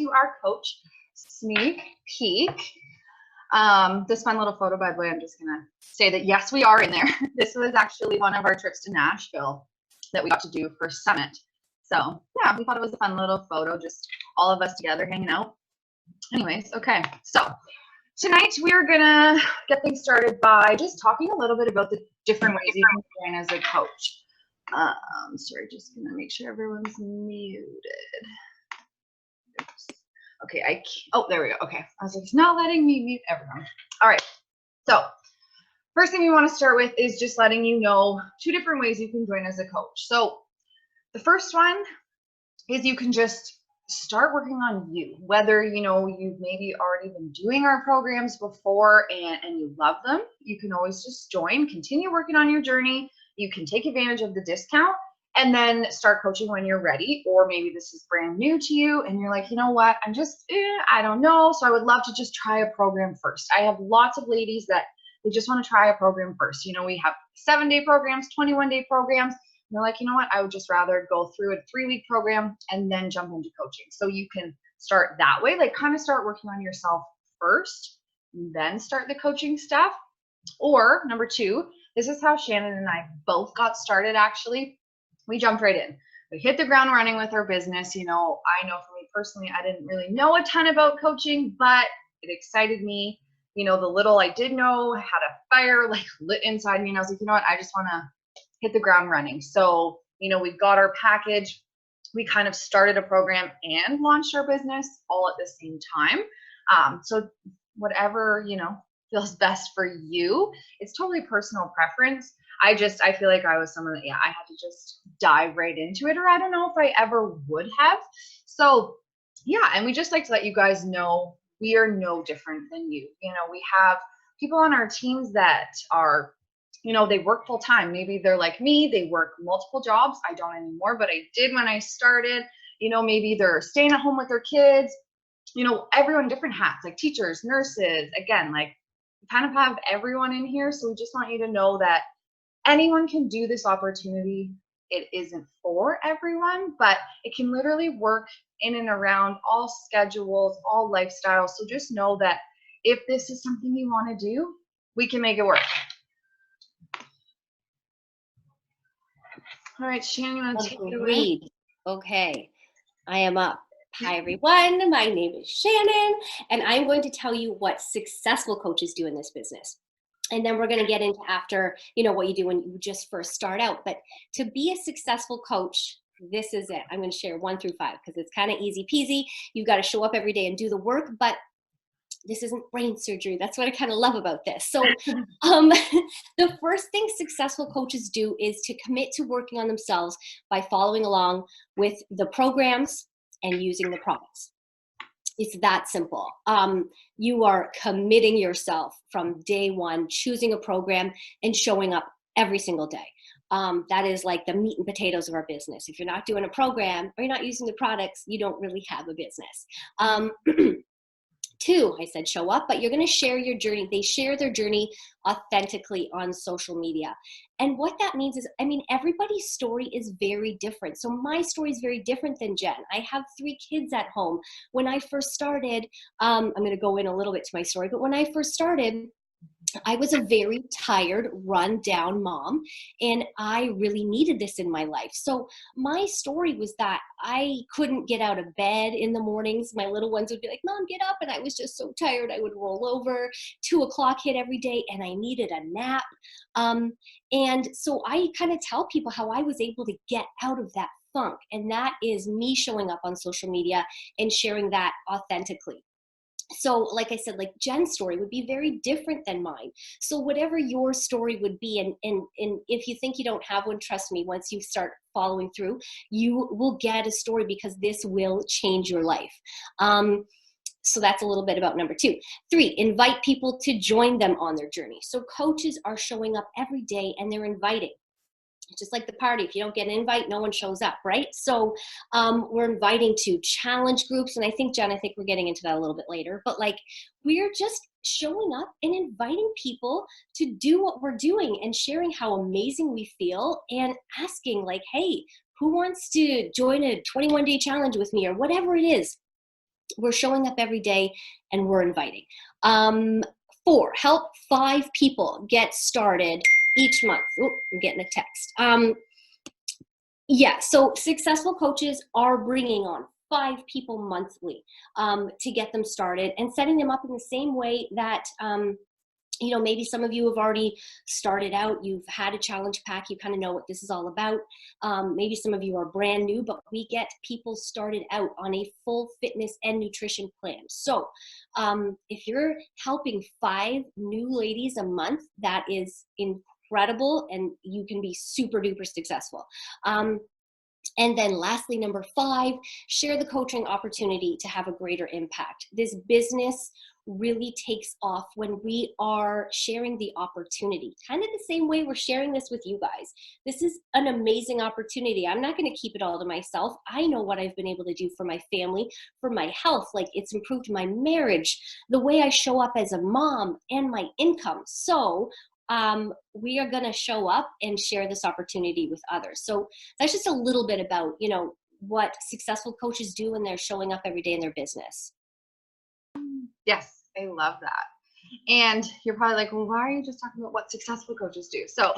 to our coach sneak peek. This fun little photo, by the way, I'm just gonna say that yes, we are in there. This was actually one of our trips to Nashville that we got to do for Summit. So yeah, we thought it was a fun little photo, just all of us together hanging out. Anyways, okay, so tonight we are gonna get things started by just talking a little bit about the different ways you can join as a coach. Sorry, just gonna make sure everyone's muted. Oops. Okay, oh, there we go. Okay, I was like, it's not letting me mute everyone. All right, so first thing we want to start with is just letting you know 2 different ways you can join as a coach. So the first one is you can just start working on you, whether you've maybe already been doing our programs before and you love them. You can always just join, continue working on your journey. You can take advantage of the discount and then start coaching when you're ready. Or maybe this is brand new to you and you're like, you know what, I'm just I don't know, so I would love to just try a program first. I have lots of ladies that they just want to try a program first. We have 7-day programs, 21-day programs. And they're like, you know what, I would just rather go through a 3-week program and then jump into coaching. So you can start that way, like kind of start working on yourself first, then start the coaching stuff. Or number 2, this is how Shannon and I both got started actually. We jumped right in. We hit the ground running with our business. I know for me personally, I didn't really know a ton about coaching, but it excited me. The little I did know had a fire like lit inside me. And I was like, you know what, I just want to hit the ground running. So, we got our package. We kind of started a program and launched our business all at the same time. So whatever, feels best for you. It's totally personal preference. I feel like I was someone that, I had to just dive right into it, or I don't know if I ever would have. So yeah, and we just like to let you guys know we are no different than you. We have people on our teams that are, they work full time. Maybe they're like me, they work multiple jobs. I don't anymore, but I did when I started. Maybe they're staying at home with their kids. Everyone different hats, like teachers, nurses. Again, like we kind of have everyone in here. So we just want you to know that anyone can do this opportunity. It isn't for everyone, but it can literally work in and around all schedules, all lifestyles. So just know that if this is something you want to do, we can make it work. All right, Shannon, you want to take it away? Okay, I am up. Hi, everyone. My name is Shannon, and I'm going to tell you what successful coaches do in this business. And then we're going to get into after, what you do when you just first start out. But to be a successful coach, this is it. I'm going to share 1 through 5 because it's kind of easy peasy. You've got to show up every day and do the work, but this isn't brain surgery. That's what I kind of love about this. So the first thing successful coaches do is to commit to working on themselves by following along with the programs and using the products. It's that simple. You are committing yourself from day one, choosing a program and showing up every single day. That is like the meat and potatoes of our business. If you're not doing a program or you're not using the products, you don't really have a business. 2, I said show up, but you're going to share your journey. They share their journey authentically on social media. And what that means is, everybody's story is very different. So my story is very different than Jen. I have 3 kids at home. When I first started, I'm going to go in a little bit to my story, but when I first started, I was a very tired, run down mom, and I really needed this in my life. So my story was that I couldn't get out of bed in the mornings. My little ones would be like, Mom, get up. And I was just so tired. I would roll over. 2 o'clock hit every day and I needed a nap. And so I kind of tell people how I was able to get out of that funk. And that is me showing up on social media and sharing that authentically. So like I said, like Jen's story would be very different than mine. So whatever your story would be, and if you think you don't have one, trust me, once you start following through, you will get a story because this will change your life. So that's a little bit about number 2. 3, invite people to join them on their journey. So coaches are showing up every day and they're inviting. It's just like the party. If you don't get an invite, no one shows up, right? So we're inviting to challenge groups. And I think, Jen, we're getting into that a little bit later. But like, we're just showing up and inviting people to do what we're doing and sharing how amazing we feel and asking like, hey, who wants to join a 21-day challenge with me or whatever it is? We're showing up every day and we're inviting. 4, help 5 people get started each month. Oh, I'm getting a text. Yeah, so successful coaches are bringing on 5 people monthly to get them started and setting them up in the same way that maybe some of you have already started out, you've had a challenge pack, you kind of know what this is all about. Maybe some of you are brand new, but we get people started out on a full fitness and nutrition plan. So if you're helping 5 new ladies a month, that is incredible, and you can be super duper successful. And then lastly, number 5, share the coaching opportunity to have a greater impact. This business really takes off when we are sharing the opportunity, kind of the same way we're sharing this with you guys. This is an amazing opportunity. I'm not going to keep it all to myself. I know what I've been able to do for my family, for my health. Like, it's improved my marriage, the way I show up as a mom, and my income. So we are going to show up and share this opportunity with others. So that's just a little bit about, what successful coaches do when they're showing up every day in their business. Yes, I love that. And you're probably like, well, why are you just talking about what successful coaches do? So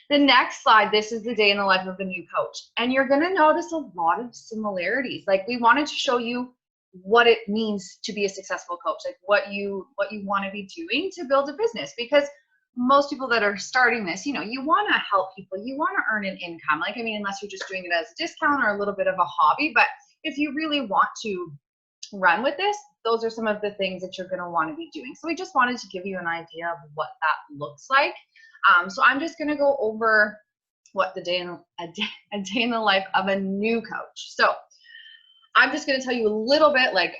the next slide, this is the day in the life of a new coach. And you're going to notice a lot of similarities. Like, we wanted to show you what it means to be a successful coach, like what you want to be doing to build a business, because most people that are starting this, you want to help people, you want to earn an income. Like, unless you're just doing it as a discount or a little bit of a hobby, but if you really want to run with this, those are some of the things that you're going to want to be doing. So we just wanted to give you an idea of what that looks like. So I'm just going to go over what a day in the life of a new coach. So I'm just going to tell you a little bit, like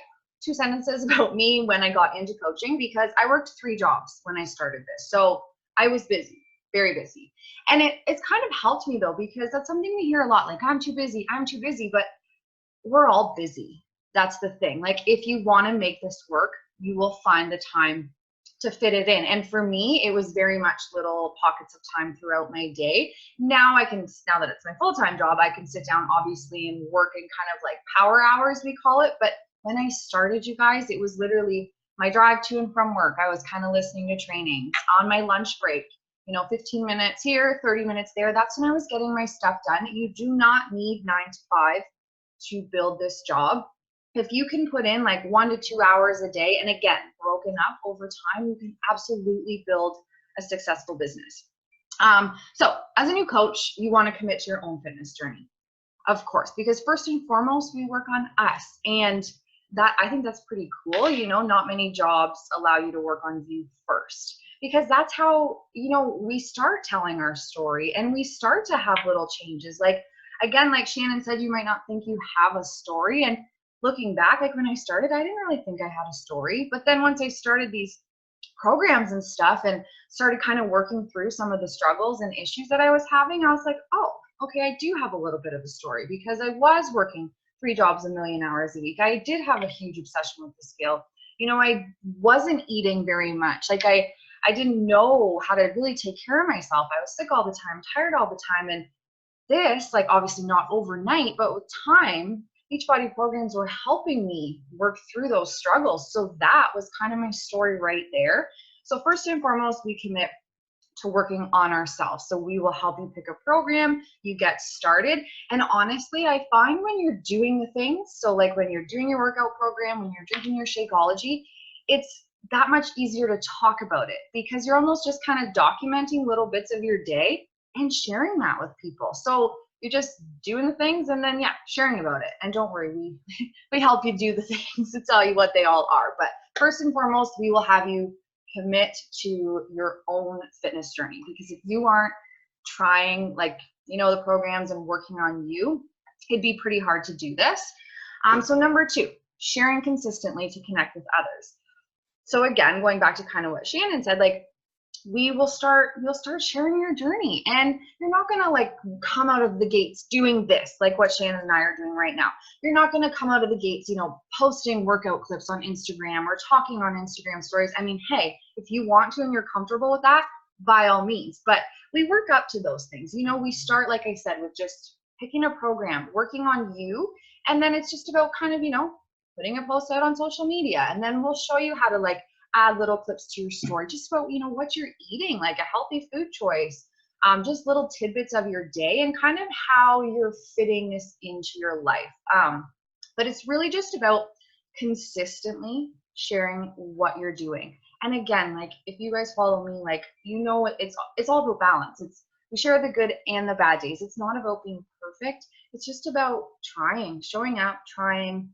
2 sentences about me when I got into coaching, because I worked 3 jobs when I started this. So I was busy, very busy. And it's kind of helped me though, because that's something we hear a lot, like, I'm too busy, but we're all busy. That's the thing. Like, if you want to make this work, you will find the time to fit it in. And for me, it was very much little pockets of time throughout my day. Now that it's my full-time job, I can sit down obviously and work in kind of like power hours, we call it. But when I started, you guys, it was literally my drive to and from work. I was kind of listening to trainings on my lunch break, 15 minutes here, 30 minutes there. That's when I was getting my stuff done. You do not need 9 to 5 to build this job. If you can put in like 1 to 2 hours a day, and again, broken up over time, you can absolutely build a successful business. So as a new coach, you want to commit to your own fitness journey, of course, because first and foremost, we work on us. And that, I think that's pretty cool. Not many jobs allow you to work on you first, because that's how, we start telling our story and we start to have little changes. Like, again, like Shannon said, you might not think you have a story. And looking back, like when I started, I didn't really think I had a story. But then once I started these programs and stuff and started kind of working through some of the struggles and issues that I was having, I was like, oh, okay, I do have a little bit of a story, because I was working 3 jobs, 1,000,000 hours a week. I did have a huge obsession with the scale. I wasn't eating very much. Like, I didn't know how to really take care of myself. I was sick all the time, tired all the time. And this, like, obviously not overnight, but with time, Beachbody programs were helping me work through those struggles. So that was kind of my story right there. So first and foremost, we commit to working on ourselves. So we will help you pick a program, you get started. And honestly, I find when you're doing the things, so like when you're doing your workout program, when you're drinking your Shakeology, it's that much easier to talk about it, because you're almost just kind of documenting little bits of your day and sharing that with people. So you're just doing the things and then, sharing about it. And don't worry, we help you do the things to tell you what they all are. But first and foremost, we will have you commit to your own fitness journey, because if you aren't trying, like, the programs and working on you, it'd be pretty hard to do this. So number 2, sharing consistently to connect with others. So again, going back to kind of what Shannon said, like, we'll start sharing your journey, and you're not going to like come out of the gates doing this, like what Shannon and I are doing right now. You're not going to come out of the gates, posting workout clips on Instagram or talking on Instagram stories. Hey, if you want to and you're comfortable with that, by all means, but we work up to those things. We start, like I said, with just picking a program, working on you, and then it's just about kind of, putting a post out on social media, and then we'll show you how to like add little clips to your story, just about, you know, what you're eating, like a healthy food choice, just little tidbits of your day and kind of how you're fitting this into your life. But it's really just about consistently sharing what you're doing. And again, like if you guys follow me, like, you know, it's all about balance. We share the good and the bad days. It's not about being perfect. It's just about trying, showing up, trying,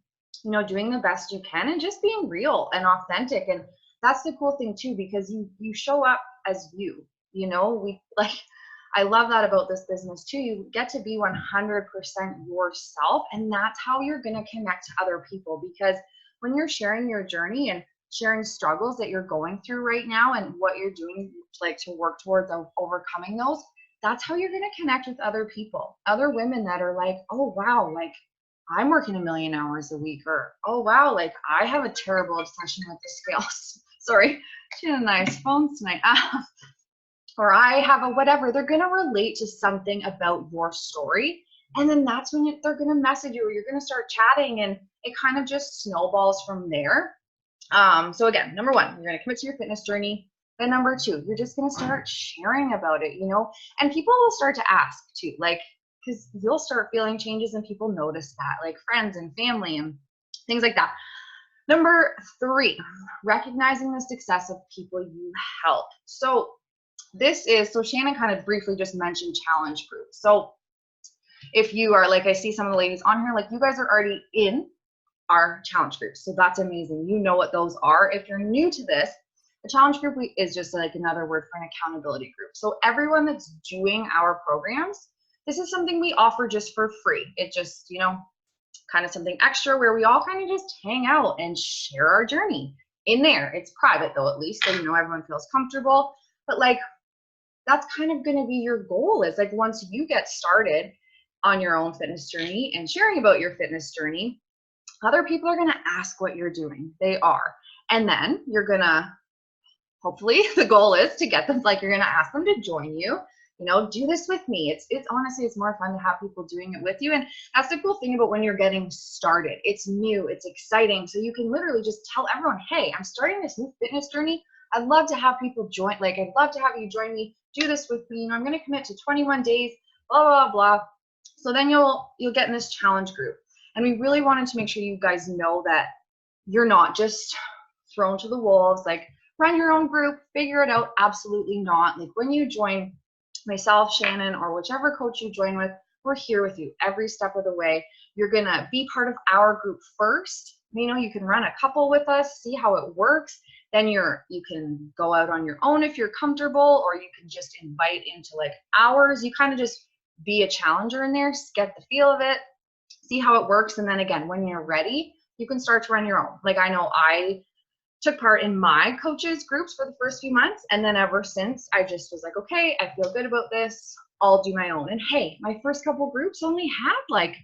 you know, doing the best you can and just being real and authentic. And that's the cool thing too, because you show up as you know, we like, I love that about this business too. You get to be 100% yourself, and that's how you're going to connect to other people, because when you're sharing your journey and sharing struggles that you're going through right now and what you're doing like to work towards overcoming those, that's how you're going to connect with other people, other women that are like, oh wow, like I'm working 1,000,000 hours a week, or oh wow, like I have a terrible obsession with the scales. Sorry, she had a nice phone tonight. Or I have a whatever. They're going to relate to something about your story. And then that's when they're going to message you, or you're going to start chatting, and it kind of just snowballs from there. So again, number one, you're going to commit to your fitness journey. Then number two, you're just going to start sharing about it, you know, and people will start to ask too, like, because you'll start feeling changes and people notice that, like friends and family and things like that. Number three, recognizing the success of people you help. So Shannon kind of briefly just mentioned challenge groups. So if you are, like, I see some of the ladies on here, like you guys are already in our challenge groups. So that's amazing. You know what those are. If you're new to this, a challenge group is just like another word for an accountability group. So everyone that's doing our programs, this is something we offer just for free. It just, you know, kind of something extra where we all kind of just hang out and share our journey in there. It's private though, at least, so, you know, everyone feels comfortable. But like, that's kind of going to be your goal, is like once you get started on your own fitness journey and sharing about your fitness journey, other people are going to ask what you're doing. They are. And then you're going to, hopefully the goal is to get them, like you're going to ask them to join you, you know, do this with me. It's honestly, it's more fun to have people doing it with you. And that's the cool thing about when you're getting started. It's new, it's exciting. So you can literally just tell everyone, hey, I'm starting this new fitness journey. I'd love to have people join, like I'd love to have you join me, do this with me. You know, I'm going to commit to 21 days, blah, blah, blah. So then you'll get in this challenge group. And we really wanted to make sure you guys know that you're not just thrown to the wolves, like run your own group, figure it out. Absolutely not. Like when you join myself, Shannon, or whichever coach you join with, we're here with you every step of the way. You're going to be part of our group first. You know, you can run a couple with us, see how it works. Then you can go out on your own if you're comfortable, or you can just invite into like ours. You kind of just be a challenger in there, get the feel of it, see how it works. And then again, when you're ready, you can start to run your own. Like I know I took part in my coaches groups for the first few months. And then ever since, I just was like, okay, I feel good about this. I'll do my own. And hey, my first couple groups only had like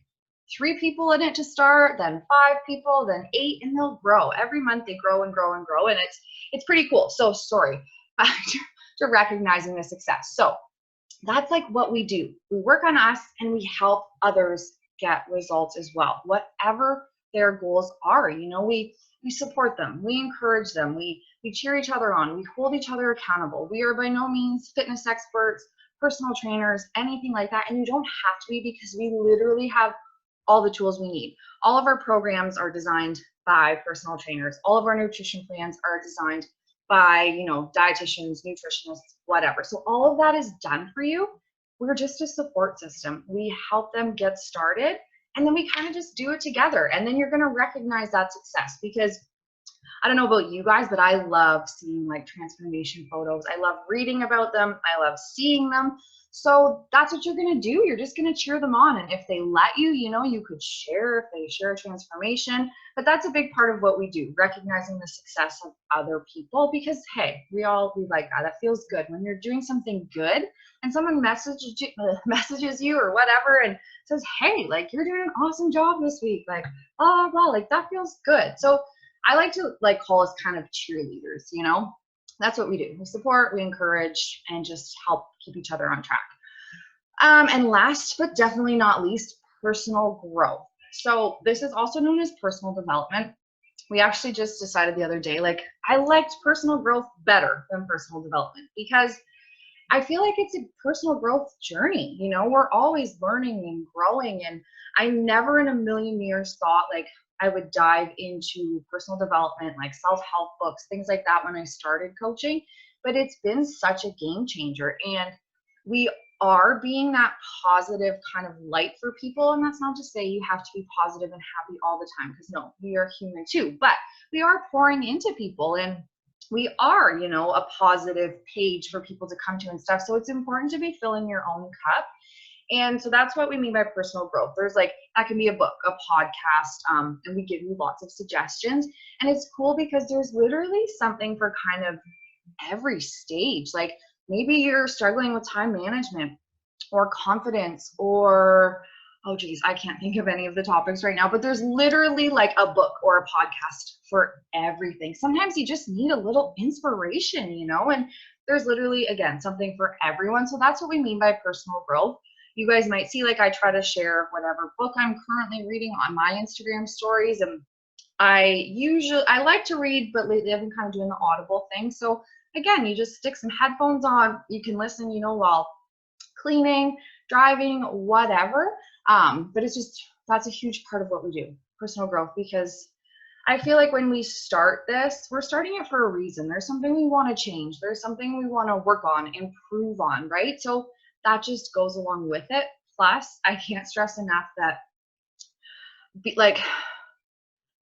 3 people in it to start, then 5 people, then 8, and they'll grow. Every month they grow and grow and grow. And it's pretty cool. So sorry to recognizing the success. So that's like what we do. We work on us and we help others get results as well. Whatever their goals are, you know, we support them, we encourage them, we cheer each other on, we hold each other accountable. We are by no means fitness experts, personal trainers, anything like that. And you don't have to be, because we literally have all the tools we need. All of our programs are designed by personal trainers. All of our nutrition plans are designed by, you know, dietitians, nutritionists, whatever. So all of that is done for you. We're just a support system. We help them get started, and then we kind of just do it together. And then you're going to recognize that success, because I don't know about you guys, but I love seeing like transformation photos. I love reading about them. I love seeing them. So that's what you're going to do. You're just going to cheer them on. And if they let you, you know, you could share if they share a transformation. But that's a big part of what we do, recognizing the success of other people, because hey, we like that. That feels good when you're doing something good and someone messages you or whatever and says, hey, like you're doing an awesome job this week, like blah, blah, blah, like that feels good. So I like to like call us kind of cheerleaders, you know. That's what we do. We support, we encourage, and just help keep each other on track. And last but definitely not least, personal growth. So this is also known as personal development. We actually just decided the other day, like I liked personal growth better than personal development because I feel like it's a personal growth journey. You know, we're always learning and growing. And I never in a million years thought like I would dive into personal development, like self-help books, things like that when I started coaching. But it's been such a game changer. And we are being that positive kind of light for people. And that's not to say you have to be positive and happy all the time, because no, we are human too. But we are pouring into people, and we are, you know, a positive page for people to come to and stuff. So it's important to be filling your own cup. And so that's what we mean by personal growth. There's like, that can be a book, a podcast, and we give you lots of suggestions. And it's cool because there's literally something for kind of every stage. Like maybe you're struggling with time management or confidence or, oh geez, I can't think of any of the topics right now, but there's literally like a book or a podcast for everything. Sometimes you just need a little inspiration, you know, and there's literally, again, something for everyone. So that's what we mean by personal growth. You guys might see, like I try to share whatever book I'm currently reading on my Instagram stories. And I like to read, but lately I've been kind of doing the Audible thing. So again, you just stick some headphones on, you can listen, you know, while cleaning, driving, whatever. But it's just, that's a huge part of what we do, personal growth, because I feel like when we start this, we're starting it for a reason. There's something we want to change. There's something we want to work on, improve on, right? So that just goes along with it. Plus, I can't stress enough that, let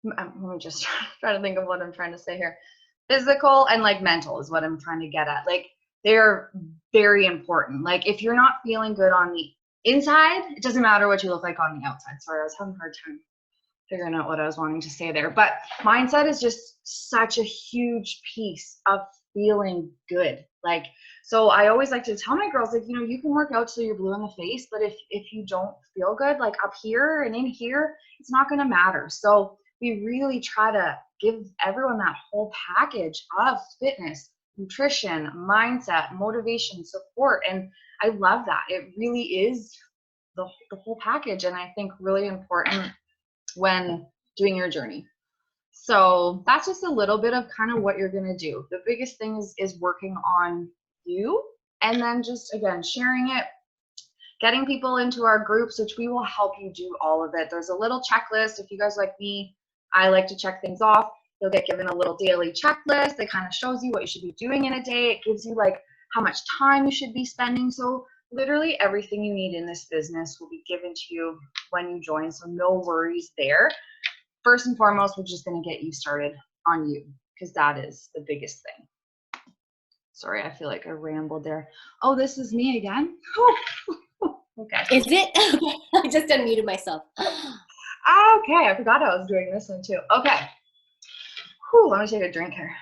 me just try to think of what I'm trying to say here. Physical and like mental is what I'm trying to get at. Like they're very important. Like if you're not feeling good on the inside, it doesn't matter what you look like on the outside. Sorry, I was having a hard time figuring out what I was wanting to say there. But mindset is just such a huge piece of feeling good. Like, so I always like to tell my girls, like, you know, you can work out till you're blue in the face, but if you don't feel good, like up here and in here, it's not going to matter. So we really try to give everyone that whole package of fitness, nutrition, mindset, motivation, support. And I love that. It really is the whole package. And I think really important when doing your journey. So that's just a little bit of kind of what you're going to do. The biggest thing is working on you, and then just, again, sharing it, getting people into our groups, which we will help you do all of it. There's a little checklist. If you guys like me, I like to check things off. You'll get given a little daily checklist that kind of shows you what you should be doing in a day. It gives you like how much time you should be spending. So literally everything you need in this business will be given to you when you join. So no worries there. First and foremost, we're just going to get you started on you, because that is the biggest thing. Sorry, I feel like I rambled there. Oh, this is me again. Okay. Is it? I just unmuted myself. Okay, I forgot I was doing this one too. Okay. Whew, let me take a drink here.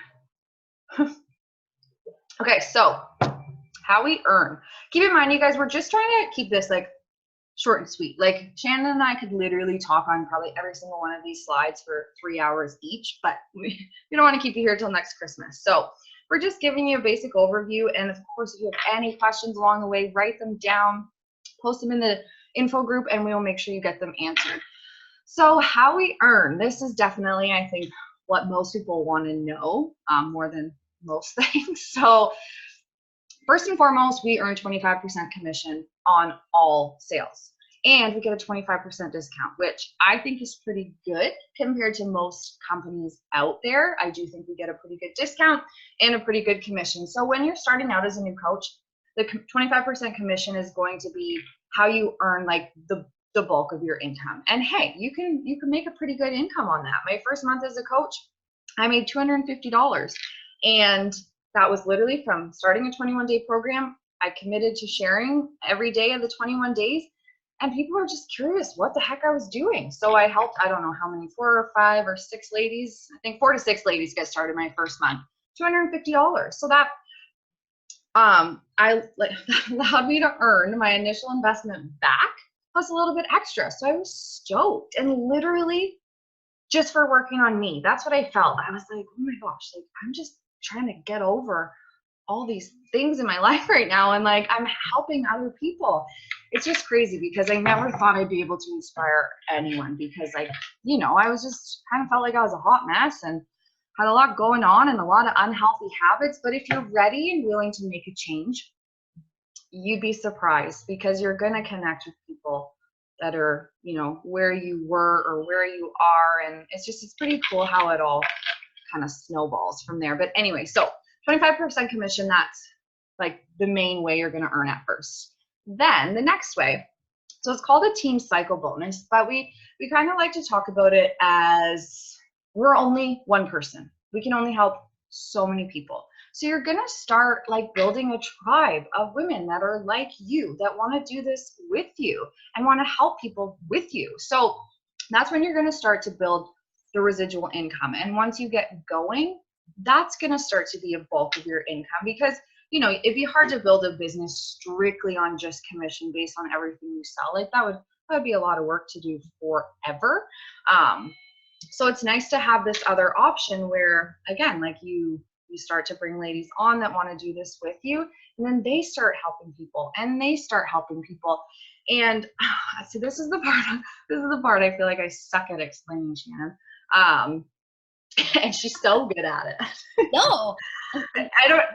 Okay, so how we earn. Keep in mind, you guys, we're just trying to keep this like short and sweet. Like Shannon and I could literally talk on probably every single one of these slides for 3 hours each, but we don't want to keep you here till next Christmas. So we're just giving you a basic overview. And of course, if you have any questions along the way, write them down, post them in the info group, and we will make sure you get them answered. So how we earn, this is definitely, I think, what most people want to know more than most things. So first and foremost, we earn 25% commission on all sales, and we get a 25% discount, which I think is pretty good compared to most companies out there. I do think we get a pretty good discount and a pretty good commission. So when you're starting out as a new coach, the 25% commission is going to be how you earn like the bulk of your income. And hey, you can make a pretty good income on that. My first month as a coach, I made $250, and that was literally from starting a 21-day program. I committed to sharing every day of the 21 days, and people were just curious what the heck I was doing. So I helped, I don't know how many, 4 or 5 or 6 ladies, I think 4 to 6 ladies get started my first month, $250. So that that allowed me to earn my initial investment back plus a little bit extra. So I was stoked, and literally just for working on me. That's what I felt. I was like, oh my gosh, like I'm just trying to get over all these things in my life right now, and like I'm helping other people. it's just crazy because I never thought I'd be able to inspire anyone because like, you know, I was just kind of felt like I was a hot mess and had a lot going on and a lot of unhealthy habits. But if you're ready and willing to make a change, you'd be surprised because you're going to connect with people that are, you know, where you were or where you are. And it's pretty cool how it all kind of snowballs from there. But anyway, so 25% commission, that's like the main way you're going to earn at first. Then the next way, so it's called a team cycle bonus, but we kind of like to talk about it as we're only one person. We can only help so many people. So you're going to start like building a tribe of women that are like you, that want to do this with you and want to help people with you. So that's when you're going to start to build the residual income. And once you get going, that's going to start to be a bulk of your income because, you know, it'd be hard to build a business strictly on just commission based on everything you sell. Like that would be a lot of work to do forever. So it's nice to have this other option where, again, like you start to bring ladies on that want to do this with you, and then they start helping people and they start helping people. And so this is the part I feel like I suck at explaining, Shannon. And she's so good at it. No.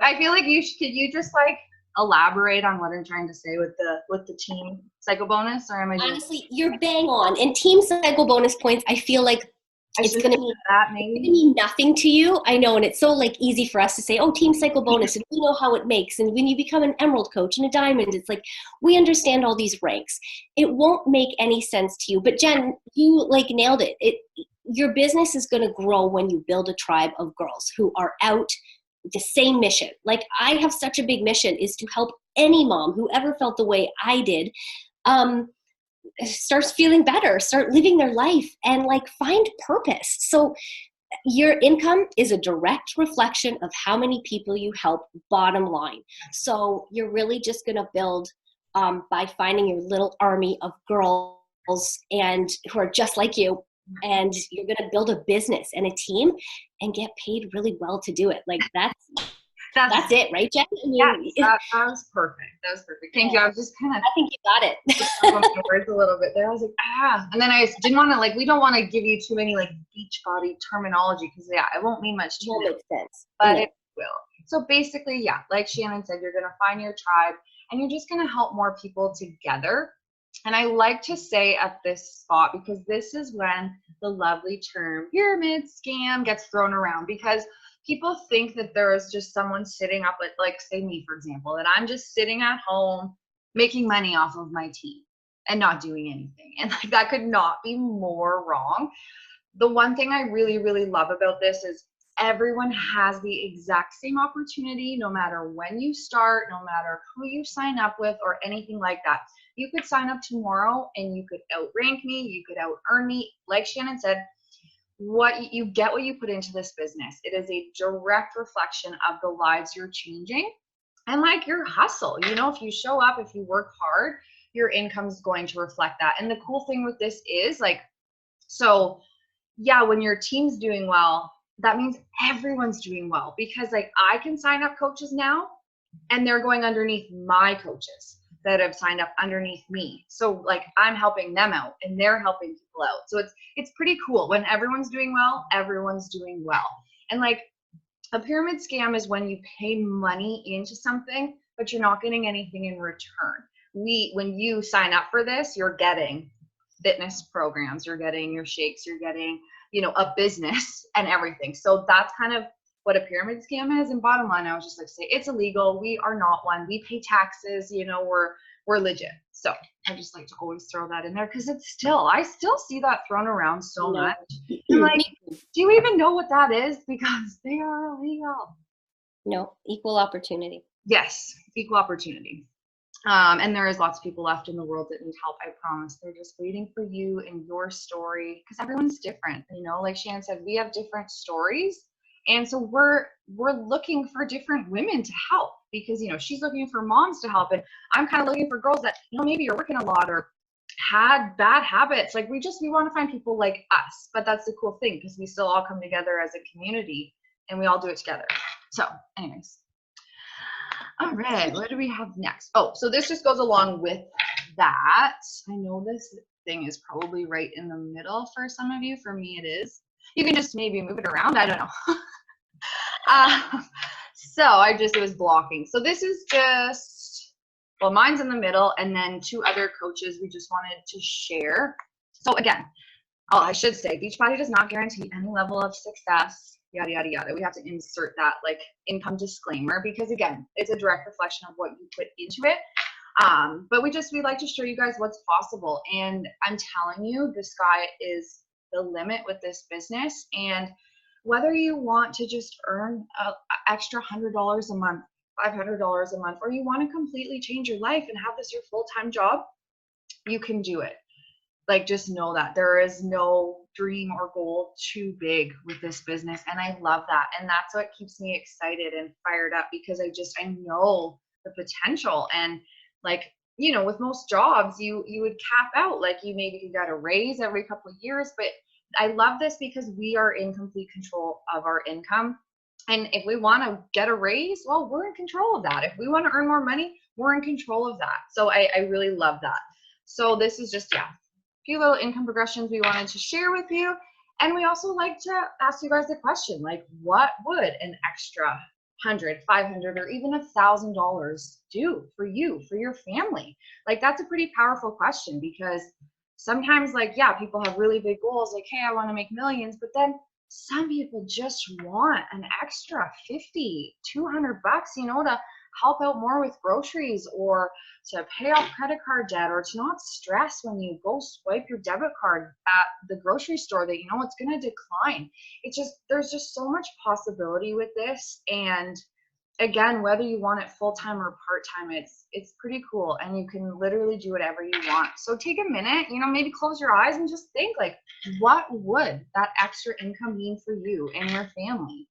I feel like could you just like elaborate on what I'm trying to say with the team cycle bonus, or am I Honestly, you're bang on. And team cycle bonus points, I feel like it's going to mean nothing to you. I know. And it's so like easy for us to say, oh, team cycle bonus. And we know how it makes. And when you become an emerald coach and a diamond, it's like, we understand all these ranks. It won't make any sense to you. But Jen, you like nailed it. Your business is going to grow when you build a tribe of girls who are out the same mission. Like I have such a big mission is to help any mom who ever felt the way I did, starts feeling better, start living their life and like find purpose. So your income is a direct reflection of how many people you help, bottom line. So you're really just going to build by finding your little army of girls and who are just like you. And you're going to build a business and a team and get paid really well to do it. Like that's it, right, Jen? I mean, that was perfect. That was perfect. Thank you. I was just kind of, I think you got it. words a little bit there. I was like, and then I didn't want to like, we don't want to give you too many like beach body terminology because it won't mean much to you. It makes sense. But it will. So basically, like Shannon said, you're going to find your tribe and you're just going to help more people together. And I like to say at this spot, because this is when the lovely term pyramid scam gets thrown around, because people think that there is just someone sitting up at, like, say me, for example, that I'm just sitting at home making money off of my team and not doing anything. And like, that could not be more wrong. The one thing I really, really love about this is everyone has the exact same opportunity, no matter when you start, no matter who you sign up with or anything like that. You could sign up tomorrow and you could outrank me, you could out earn me. Like Shannon said, what you get what you put into this business. It is a direct reflection of the lives you're changing and like your hustle. You know, if you show up, if you work hard, your income is going to reflect that. And the cool thing with this is like, so yeah, when your team's doing well, that means everyone's doing well, because like I can sign up coaches now and they're going underneath my coaches that have signed up underneath me. So like I'm helping them out and they're helping people out. So it's pretty cool. When everyone's doing well, everyone's doing well. And like a pyramid scam is when you pay money into something, but you're not getting anything in return. When you sign up for this, you're getting fitness programs, you're getting your shakes, you're getting, you know, a business and everything. So that's kind of what a pyramid scam is. And bottom line, I was just like, say it's illegal. We are not one. We pay taxes, you know, we're legit. So I just like to always throw that in there, because I still see that thrown around so much. I'm like, do you even know what that is? Because they are illegal. No, equal opportunity. Yes, equal opportunity. And there is lots of people left in the world that need help. I promise. They're just waiting for you and your story, because everyone's different. You know, like Shannon said, we have different stories. And so we're looking for different women to help, because, you know, she's looking for moms to help. And I'm kind of looking for girls that, you know, maybe you're working a lot or had bad habits. Like we want to find people like us. But that's the cool thing, because we still all come together as a community and we all do it together. So anyways. All right, what do we have next? Oh, so this just goes along with that, I know this thing is probably right in the middle for some of you. For me, it is. You can just maybe move it around. I don't know. So it was blocking. So this is just, well, mine's in the middle, and then two other coaches we just wanted to share. So again, oh, I should say, Beachbody does not guarantee any level of success, yada, yada, yada. We have to insert that like income disclaimer because again, it's a direct reflection of what you put into it. But we like to show you guys what's possible. And I'm telling you, the sky is the limit with this business. And whether you want to just earn an extra $100 a month, $500 a month, or you want to completely change your life and have this your full-time job, you can do it. Like, just know that there is no dream or goal too big with this business. And I love that. And that's what keeps me excited and fired up because I know the potential. And like, you know, with most jobs, you would cap out, like you got a raise every couple of years, but I love this because we are in complete control of our income. And if we want to get a raise, well, we're in control of that. If we want to earn more money, we're in control of that. So I really love that. So this is just, yeah, few little income progressions we wanted to share with you. And we also like to ask you guys a question, like what would an extra $100, $500, or even $1,000 do for you, for your family? Like, that's a pretty powerful question because sometimes, like, yeah, people have really big goals, like, hey, I want to make millions, but then some people just want an extra 50, 200 bucks, you know, to help out more with groceries or to pay off credit card debt or to not stress when you go swipe your debit card at the grocery store that you know it's going to decline. It's just, there's just so much possibility with this. And again, whether you want it full-time or part-time, it's pretty cool, and you can literally do whatever you want. So take a minute, you know, maybe close your eyes and just think, like, what would that extra income mean for you and your family?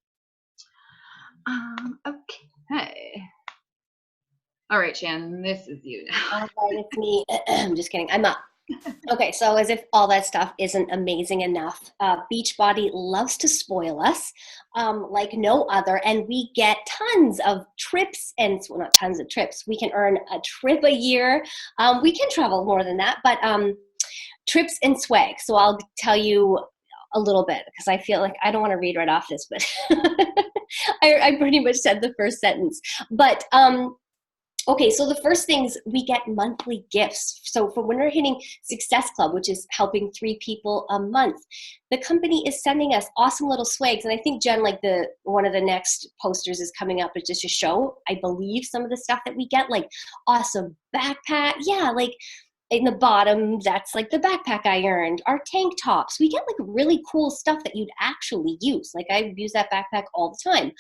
Okay. All right, Shannon, this is you now. All right, it's me. I'm just kidding. I'm up. Okay, so as if all that stuff isn't amazing enough, Beachbody loves to spoil us like no other, and we get tons of trips, and well, not tons of trips. We can earn a trip a year. We can travel more than that, but trips and swag. So I'll tell you a little bit because I feel like I don't want to read right off this, but I pretty much said the first sentence. But okay, so the first things, we get monthly gifts. So for when we're hitting Success Club, which is helping 3 people a month, the company is sending us awesome little swags. And I think, Jen, like one of the next posters is coming up, is just to show, I believe, some of the stuff that we get, like awesome backpack. Yeah, like in the bottom, that's like the backpack I earned. Our tank tops, we get like really cool stuff that you'd actually use. Like I use that backpack all the time.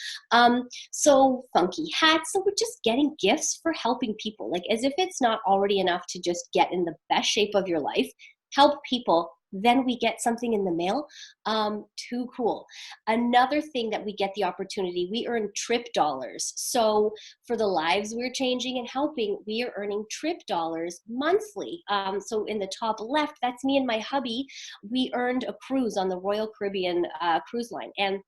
So funky hats. So we're just getting gifts for helping people. Like, as if it's not already enough to just get in the best shape of your life, help people, then we get something in the mail. Too cool. Another thing that we get the opportunity, we earn trip dollars. So for the lives we're changing and helping, we are earning trip dollars monthly. So in the top left, that's me and my hubby. We earned a cruise on the Royal Caribbean cruise line. And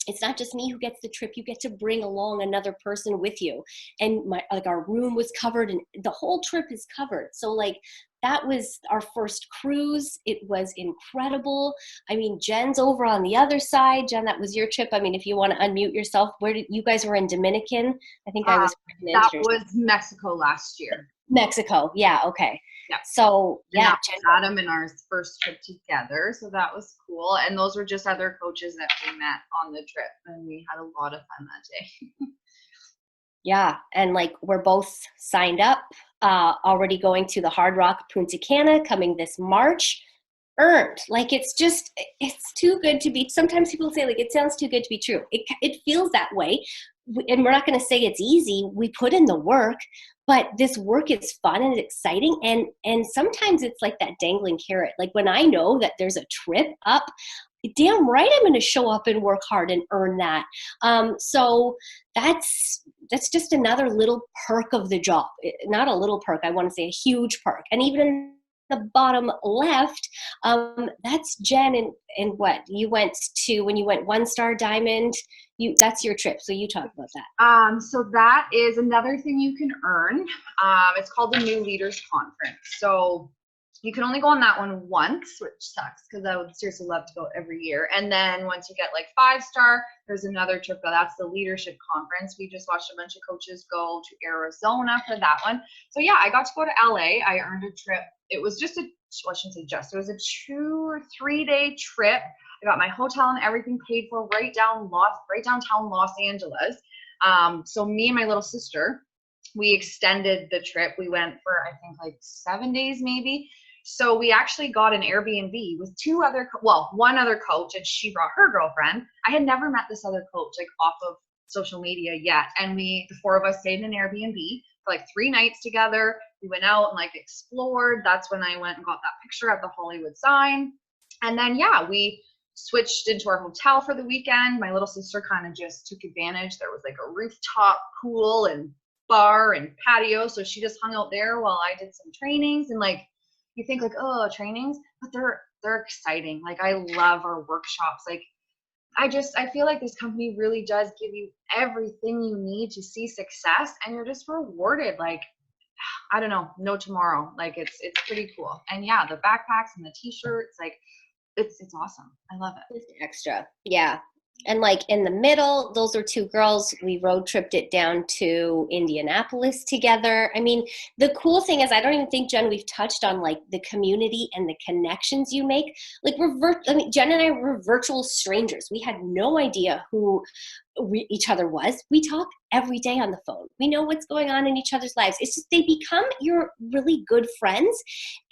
it's not just me who gets the trip, you get to bring along another person with you. And our room was covered and the whole trip is covered. So like, that was our first cruise. It was incredible. I mean, Jen's over on the other side. Jen, that was your trip. I mean, if you want to unmute yourself, where did you guys were in Dominican? I think I was pregnant. That was Mexico last year. Mexico. Yeah. Okay. Yeah. So yeah, Adam and our first trip together. So that was cool. And those were just other coaches that we met on the trip, and we had a lot of fun that day. Yeah. And like, we're both signed up, already going to the Hard Rock Punta Cana coming this March. Earned. Like, it's too good to be. Sometimes people say, like, it sounds too good to be true. It feels that way. And we're not going to say it's easy. We put in the work, but this work is fun and exciting. And sometimes it's like that dangling carrot. Like, when I know that there's a trip up, damn right I'm going to show up and work hard and earn that. So that's just another little perk of the job. Not a little perk, I want to say a huge perk. And even the bottom left, that's Jen and what you went to when you went 1-star diamond. That's your trip. So you talk about that. So that is another thing you can earn. It's called the New Leaders Conference. So you can only go on that one once, which sucks because I would seriously love to go every year. And then once you get like 5-star, there's another trip, but that's the leadership conference. We just watched a bunch of coaches go to Arizona for that one. So yeah, I got to go to LA. I earned a trip. It was just it was a 2 or 3 day trip. I got my hotel and everything paid for right downtown Los Angeles. So me and my little sister, we extended the trip. We went for, I think, like 7 days maybe. So we actually got an Airbnb with one other coach, and she brought her girlfriend. I had never met this other coach like off of social media yet. And the 4 of us stayed in an Airbnb for like 3 nights together. We went out and like explored. That's when I went and got that picture at the Hollywood sign. And then, yeah, we switched into our hotel for the weekend. My little sister kind of just took advantage. There was like a rooftop pool and bar and patio. So she just hung out there while I did some trainings. And like, you think like, oh, trainings, but they're exciting. Like I love our workshops. Like I feel like this company really does give you everything you need to see success, and you're just rewarded. Like, I don't know, no tomorrow. Like it's pretty cool. And yeah, the backpacks and the t-shirts, like it's awesome. I love it. Just extra. Yeah. And like in the middle, those are 2 girls. We road tripped it down to Indianapolis together. I mean, the cool thing is, I don't even think, Jen, we've touched on like the community and the connections you make. Like Jen and I were virtual strangers. We had no idea who each other was. We talk every day on the phone. We know what's going on in each other's lives. It's just, they become your really good friends,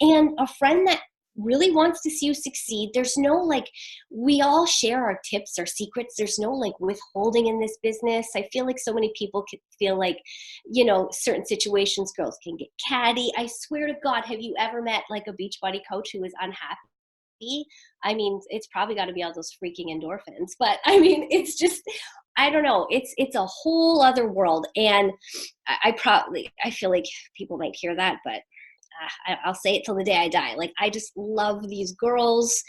and a friend that really wants to see you succeed. There's no like, we all share our tips, our secrets. There's no like withholding in this business. I feel like so many people could feel like, certain situations, girls can get catty. I swear to God, have you ever met like a Beachbody coach who is unhappy? I mean, it's probably got to be all those freaking endorphins, but I mean, it's just, I don't know. It's a whole other world. And I feel like people might hear that, but I'll say it till the day I die. Like, I just love these girls,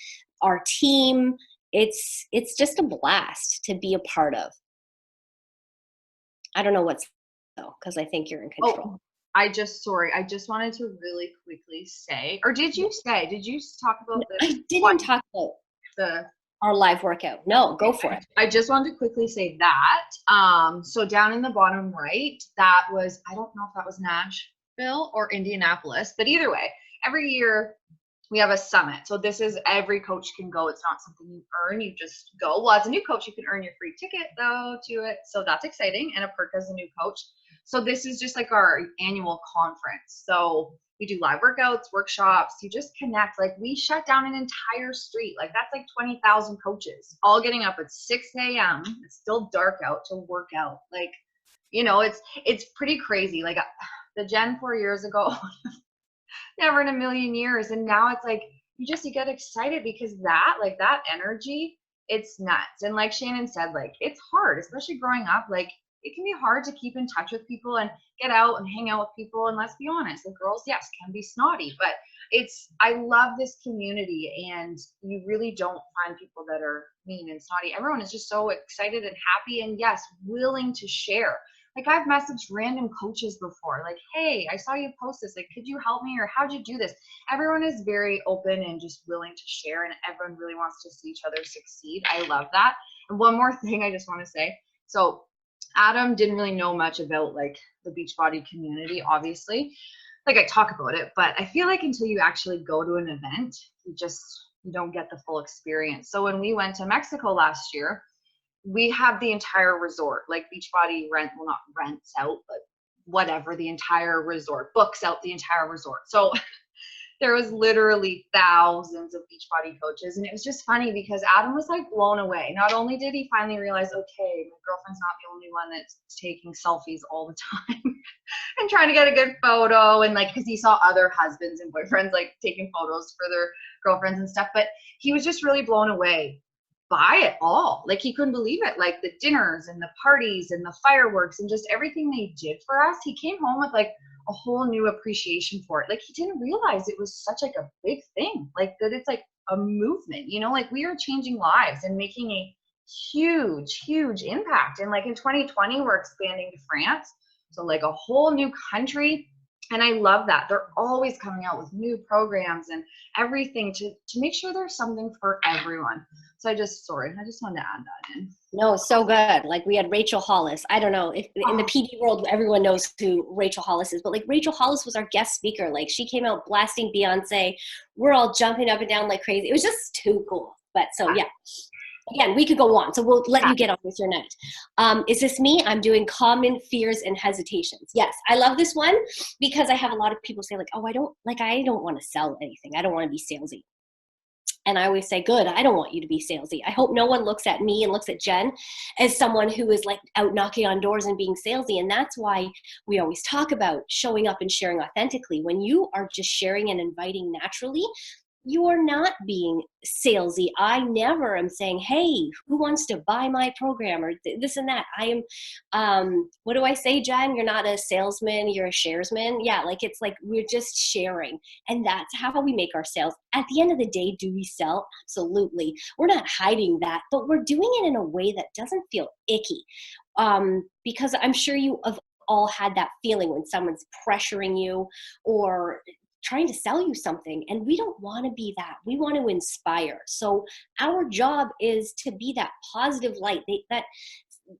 our team. It's just a blast to be a part of. I don't know what's though, because I think you're in control. Oh, I just wanted to really quickly say, or did you talk about this? I didn't talk about our live workout. No, go for it. I just wanted to quickly say that. So down in the bottom right, that was, I don't know if that was Nashville or Indianapolis, but either way, every year we have a summit. So this is, every coach can go. It's not something you earn, you just go. Well, as a new coach, you can earn your free ticket though to it. So that's exciting, and a perk as a new coach. So this is just like our annual conference. So we do live workouts, workshops, you just connect. Like, we shut down an entire street. Like, that's like 20,000 coaches all getting up at 6 a.m. It's still dark out to work out. Like, it's pretty crazy. Like, the Jen 4 years ago, never in a million years. And now it's like, you get excited because that energy, it's nuts. And like Shannon said, like, it's hard, especially growing up. Like, it can be hard to keep in touch with people and get out and hang out with people. And let's be honest, the girls, yes, can be snotty, but I love this community, and you really don't find people that are mean and snotty. Everyone is just so excited and happy, and yes, willing to share. Like, I've messaged random coaches before, like, hey, I saw you post this, like, could you help me, or how'd you do this? Everyone is very open and just willing to share, and everyone really wants to see each other succeed. I love that. And one more thing I just want to say. So Adam didn't really know much about like the Beachbody community, obviously. Like, I talk about it, but I feel like until you actually go to an event, you don't get the full experience. So when we went to Mexico last year, we have the entire resort, like Beachbody not rents out, but whatever, the entire resort, books out the entire resort. So there was literally thousands of Beachbody coaches. And it was just funny because Adam was like blown away. Not only did he finally realize, okay, my girlfriend's not the only one that's taking selfies all the time and trying to get a good photo, and like, because he saw other husbands and boyfriends like taking photos for their girlfriends and stuff, but he was just really blown away by it all. Like, he couldn't believe it. Like, the dinners and the parties and the fireworks and just everything they did for us. He came home with like a whole new appreciation for it. Like he didn't realize it was such like a big thing, like that it's like a movement, you know, like we are changing lives and making a huge impact. And like in 2020, we're expanding to France. So like a whole new country. And I love that. They're always coming out with new programs and everything to make sure there's something for everyone. So I just wanted to add that in. No, so good. Like we had Rachel Hollis. I don't know if in the PD world, everyone knows who Rachel Hollis is, but like Rachel Hollis was our guest speaker. Like she came out blasting Beyonce. We're all jumping up and down like crazy. It was just too cool. But so, yeah. Again, we could go on, so we'll let you get on with your night. Is this me? I'm doing common fears and hesitations. Yes, I love this one because I have a lot of people say like, oh, I don't want to sell anything. I don't want to be salesy. And I always say, good, I don't want you to be salesy. I hope no one looks at me and looks at Jen as someone who is like out knocking on doors and being salesy. And that's why we always talk about showing up and sharing authentically. When you are just sharing and inviting naturally, you are not being salesy. I never am saying, hey, who wants to buy my program or this and that. I am, what do I say, Jen? You're not a salesman, you're a sharesman. Yeah, like it's like we're just sharing. And that's how we make our sales. At the end of the day, do we sell? Absolutely. We're not hiding that, but we're doing it in a way that doesn't feel icky. Because I'm sure you have all had that feeling when someone's pressuring you or trying to sell you something, and we don't want to be that. We want to inspire. So our job is to be that positive light that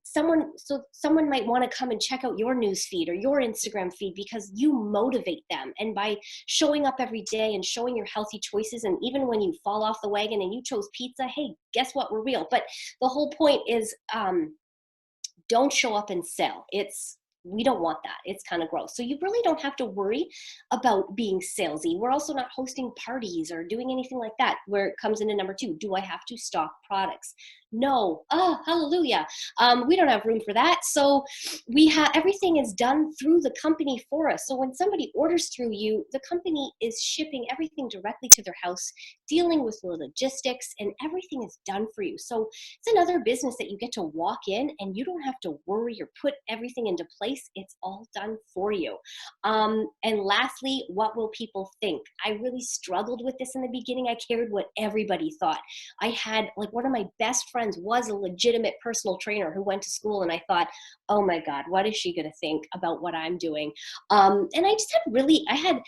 someone might want to come and check out your news feed or your Instagram feed because you motivate them. And by showing up every day and showing your healthy choices, and even when you fall off the wagon and you chose pizza, hey, guess what? We're real. But the whole point is don't show up and sell. We don't want that. It's kind of gross. So you really don't have to worry about being salesy. We're also not hosting parties or doing anything like that, where it comes into number 2. Do I have to stock products? No. Oh, hallelujah. We don't have room for that. So everything is done through the company for us. So when somebody orders through you, the company is shipping everything directly to their house, dealing with the logistics, and everything is done for you. So it's another business that you get to walk in and you don't have to worry or put everything into place. It's all done for you. And lastly, what will people think? I really struggled with this in the beginning. I cared what everybody thought. I had like one of my best friends was a legitimate personal trainer who went to school, and I thought, oh my God, what is she going to think about what I'm doing? And I had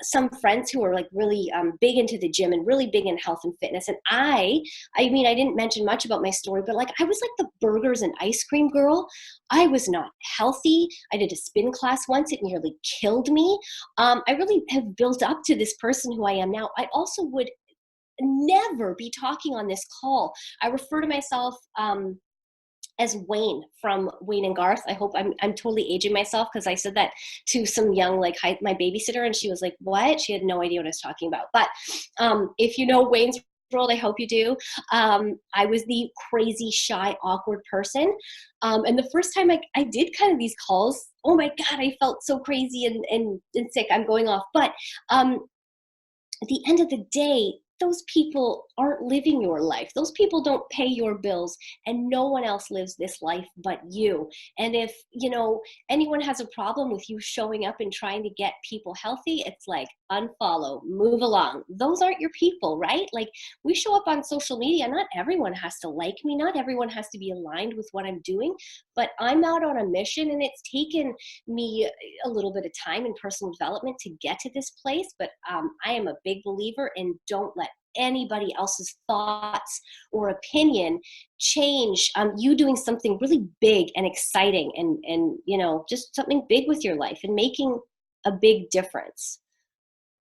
some friends who were like really big into the gym and really big in health and fitness. And I mean, I didn't mention much about my story, but like I was like the burgers and ice cream girl. I was not healthy. I did a spin class once. It nearly killed me. I really have built up to this person who I am now. I also would never be talking on this call. I refer to myself as Wayne from Wayne and Garth. I hope I'm totally aging myself because I said that to some young, my babysitter, and she was like, what? She had no idea what I was talking about. But if you know Wayne's World, I hope you do. I was the crazy, shy, awkward person. And the first time I did kind of these calls, oh my God, I felt so crazy and sick. I'm going off. But at the end of the day, those people aren't living your life. Those people don't pay your bills, and no one else lives this life but you. And if, anyone has a problem with you showing up and trying to get people healthy, it's like unfollow, move along. Those aren't your people, right? Like we show up on social media. Not everyone has to like me. Not everyone has to be aligned with what I'm doing, but I'm out on a mission, and it's taken me a little bit of time and personal development to get to this place. But I am a big believer in don't let anybody else's thoughts or opinion change you doing something really big and exciting and just something big with your life and making a big difference.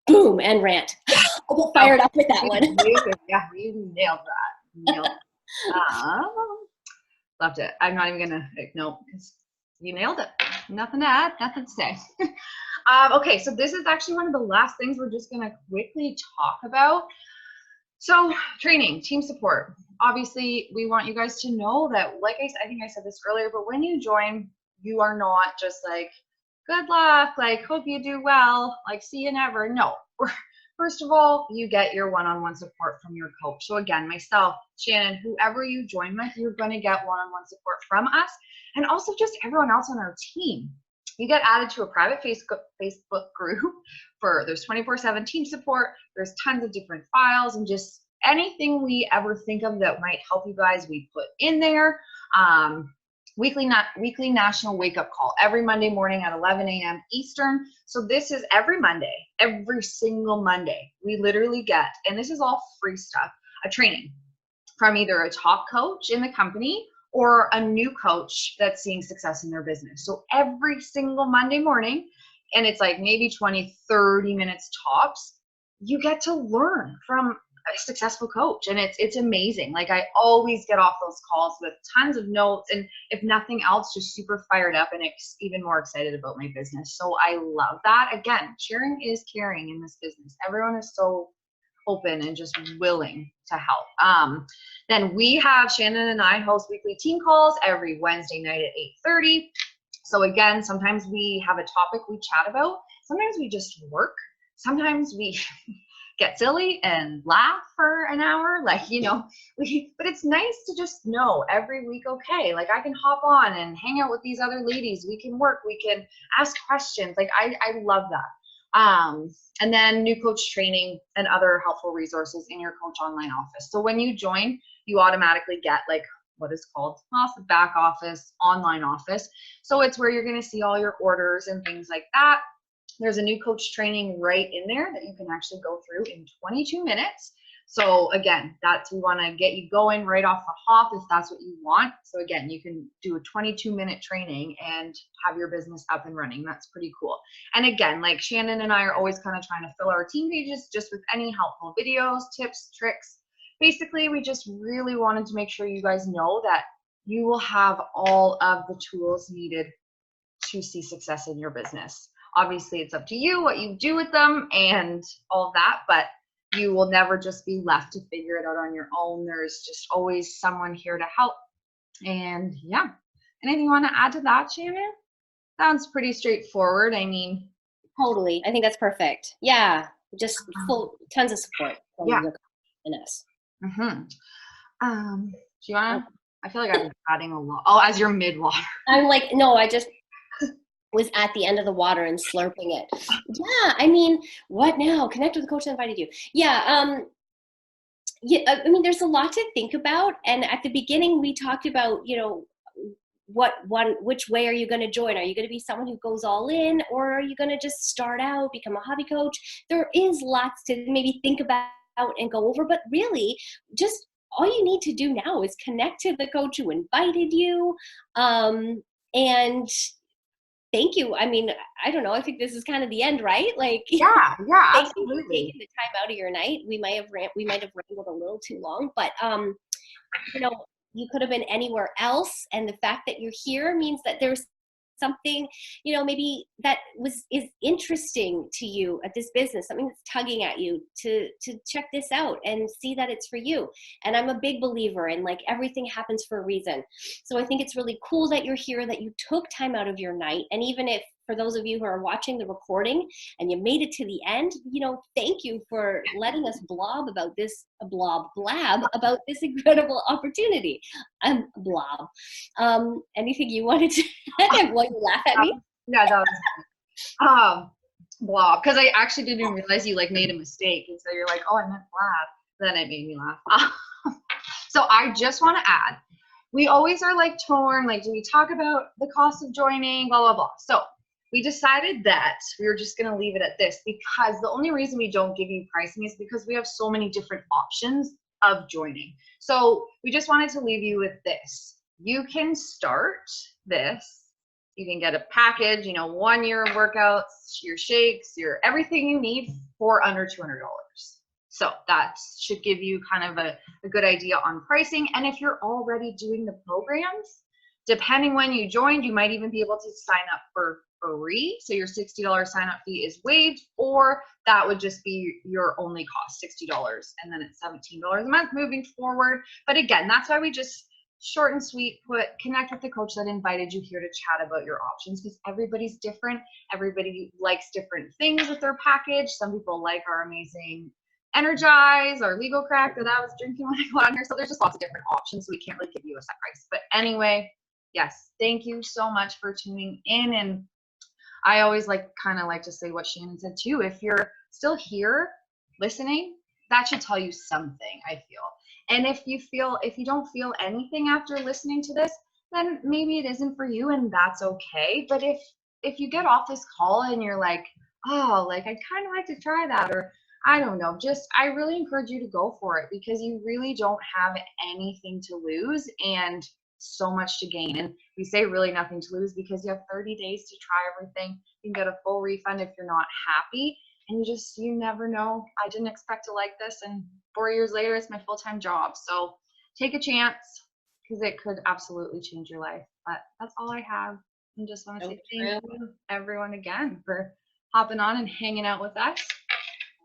Boom, and rant. I get fired up with that one. Yeah, you nailed that. Loved it. I'm not even gonna because you nailed it. Nothing to add, nothing to say. Okay, so this is actually one of the last things we're just gonna quickly talk about. So training, team support. Obviously, we want you guys to know that, like I think I said this earlier, but when you join, you are not just like, good luck, like, hope you do well, like, see you never. No. First of all, you get your one-on-one support from your coach. So again, myself, Shannon, whoever you join with, you're going to get one-on-one support from us, and also just everyone else on our team. you get added to a private Facebook group there's 24/7 team support. There's tons of different files and just anything we ever think of that might help you guys, we put in there. Weekly national wake up call every Monday morning at 11 a.m. Eastern. So this is every Monday, every single Monday, we literally get, and this is all free stuff, a training from either a top coach in the company or a new coach that's seeing success in their business. So every single Monday morning, and it's like maybe 20, 30 minutes tops, you get to learn from a successful coach. And it's amazing. Like I always get off those calls with tons of notes, and if nothing else, just super fired up and even more excited about my business. So I love that. Again, sharing is caring in this business. Everyone is so open and just willing to help. Then we have, Shannon and I host weekly team calls every Wednesday night at 8:30. So again, sometimes we have a topic we chat about. Sometimes we just work. Sometimes we get silly and laugh for an hour. Like, but it's nice to just know every week, okay, like I can hop on and hang out with these other ladies. We can work, we can ask questions. Like I love that. And then new coach training and other helpful resources in your coach online office. So when you join, you automatically get like what is called the back office, online office. So it's where you're going to see all your orders and things like that. There's a new coach training right in there that you can actually go through in 22 minutes. So again, we want to get you going right off the hop if that's what you want. So again, you can do a 22-minute training and have your business up and running. That's pretty cool. And again, like Shannon and I are always kind of trying to fill our team pages just with any helpful videos, tips, tricks. Basically, we just really wanted to make sure you guys know that you will have all of the tools needed to see success in your business. Obviously, it's up to you what you do with them and all of that, but you will never just be left to figure it out on your own. There's just always someone here to help. And yeah, anything you want to add to that, Shannon? Sounds pretty straightforward. I mean, totally. I think that's perfect. Yeah, just tons of support from your and us. Mm-hmm. Do you want to? I feel like I've been adding a lot. Oh, as your mid-water. I'm like, no, I just was at the end of the water and slurping it. Yeah, I mean, what now? Connect with the coach that invited you. Yeah, yeah. I mean, there's a lot to think about. And at the beginning, we talked about, which way are you going to join? Are you going to be someone who goes all in, or are you going to just start out, become a hobby coach? There is lots to maybe think about and go over, but really, just all you need to do now is connect to the coach who invited you, and thank you. I mean, I don't know. I think this is kind of the end, right? Like, yeah, thank absolutely. you for taking the time out of your night. We might have rambled a little too long, but you could have been anywhere else, and the fact that you're here means that there's something, maybe that is interesting to you at this business, something that's tugging at you to check this out and see that it's for you. And I'm a big believer in, like, everything happens for a reason. So I think it's really cool that you're here, that you took time out of your night. And even if, for those of you who are watching the recording and you made it to the end, thank you for letting us blab about this incredible opportunity. I'm blob. Anything you wanted to add while you laugh at me? Yeah, that was blob. Because I actually didn't realize you made a mistake. And so you're like, oh, I meant blab. Then it made me laugh. So I just want to add, we always are torn, do we talk about the cost of joining, blah, blah, blah. So we decided that we were just going to leave it at this, because the only reason we don't give you pricing is because we have so many different options of joining. So we just wanted to leave you with this. You can start this. You can get a package, 1 year of workouts, your shakes, your everything you need for under $200. So that should give you kind of a good idea on pricing. And if you're already doing the programs, depending when you joined, you might even be able to sign up for free. So your $60 sign up fee is waived, or that would just be your only cost, $60. And then it's $17 a month moving forward. But again, that's why we just short and sweet connect with the coach that invited you here to chat about your options, because everybody's different. Everybody likes different things with their package. Some people like our amazing Energize, our legal crack that I was drinking when I got on here. So there's just lots of different options. So we can't really give you a set price. But anyway, yes, thank you so much for tuning in. And I always kind of like to say what Shannon said too. If you're still here listening, that should tell you something, I feel. And if you don't feel anything after listening to this, then maybe it isn't for you, and that's okay. But if you get off this call and you're like, oh, like I'd kind of like to try that, or I don't know, just I really encourage you to go for it, because you really don't have anything to lose and so much to gain. And we say really nothing to lose because you have 30 days to try everything. You can get a full refund if you're not happy. And you never know. I didn't expect to like this, and 4 years later, it's my full-time job. So take a chance, because it could absolutely change your life. But that's all I have. And just want to say thank you, everyone, again for hopping on and hanging out with us.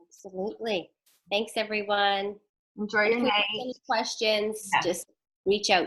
Absolutely. Thanks, everyone. Enjoy your night. Any questions, Yeah. just reach out.